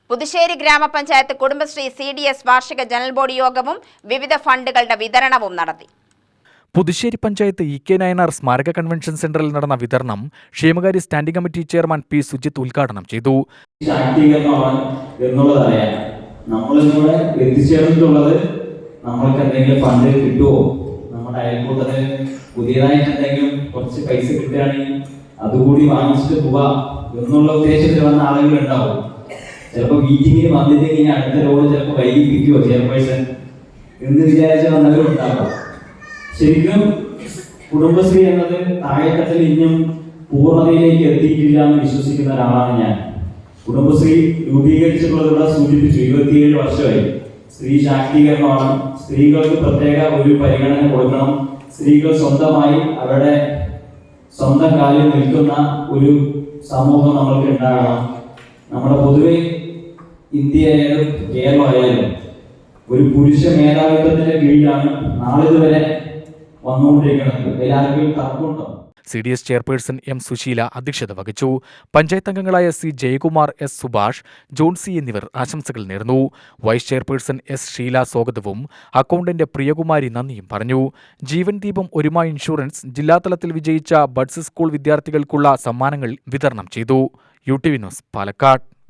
പുതുശ്ശേരി ഗ്രാമപഞ്ചായത്ത് കുടുംബശ്രീ CDS വാർഷിക general body യോഗവും വിവിധ ഫണ്ടുകളുടെ വിതരണവും നടത്തി. പുതുശ്ശേരി പഞ്ചായത്ത് EK നായനാർ സ്മാരക കൺവെൻഷൻ സെന്ററിൽ നടന്ന വിതരണം ക്ഷേമകാര്യ standing committee chairman P. Sujith ഉദ്ഘാടനം ചെയ്തു. നമ്മൾക്ക് എന്തെങ്കിലും ഫണ്ട് കിട്ടുമോ, നമ്മുടെ അയൽക്കൂട്ടത്തിന് പുതിയതായിട്ട് എന്തെങ്കിലും കുറച്ച് പൈസ കിട്ടുകയാണെങ്കിൽ അതുകൂടി വാങ്ങിച്ചിട്ട് പോവാം എന്നുള്ള ഉദ്ദേശത്തിൽ വന്ന ആളുകൾ ഉണ്ടാവും. ചിലപ്പോൾ മീറ്റിങ്ങിന് വന്നിട്ട് ഇങ്ങനെ അടുത്ത റോഡ് ചിലപ്പോൾ വൈകിപ്പിക്കുമോ ചെയർപേഴ്സൺ എന്ന് വിചാരിച്ച് വന്നവരും ഉണ്ടാവാം. ശരിക്കും കുടുംബശ്രീ എന്നത് താഴെത്തട്ടിൽ ഇനിയും പൂർണ്ണതയിലേക്ക് എത്തിയിട്ടില്ല എന്ന് വിശ്വസിക്കുന്ന ഒരാളാണ് ഞാൻ. കുടുംബശ്രീ രൂപീകരിച്ചിട്ടുള്ളത് ഇവിടെ സൂചിപ്പിച്ചു 27 വർഷമായി. സ്ത്രീ ശാക്തീകരണമാണ്. സ്ത്രീകൾക്ക് പ്രത്യേക ഒരു പരിഗണന കൊടുക്കണം. സ്ത്രീകൾ സ്വന്തമായി അവരുടെ സ്വന്തം കാലിൽ നിൽക്കുന്ന ഒരു സമൂഹം നമ്മൾക്ക് ഉണ്ടാകണം. നമ്മുടെ പൊതുവെ ഇന്ത്യ ആയാലും കേരളമായാലും ഒരു പുരുഷ മേധാവിത്വത്തിന്റെ കീഴിലാണ് നാളിതുവരെ വന്നുകൊണ്ടിരിക്കുന്നത്. എല്ലാവർക്കും തർക്കമുണ്ടോ? CDS chairperson M. സുശീല അധ്യക്ഷത വഹിച്ചു. പഞ്ചായത്ത് അംഗങ്ങളായ C. Jayakumar, S. Subhash, John C. എന്നിവർ ആശംസകൾ നേർന്നു. Vice chairperson S. ഷീല സ്വാഗതവും അക്കൗണ്ടന്റ് പ്രിയകുമാരി നന്ദിയും പറഞ്ഞു. ജീവൻ ദീപം ഒരുമ ഇൻഷുറൻസ് ജില്ലാതലത്തിൽ വിജയിച്ച ബഡ്സ് സ്കൂൾ വിദ്യാർത്ഥികൾക്കുള്ള സമ്മാനങ്ങൾ വിതരണം ചെയ്തു. UTV news, Palakkad.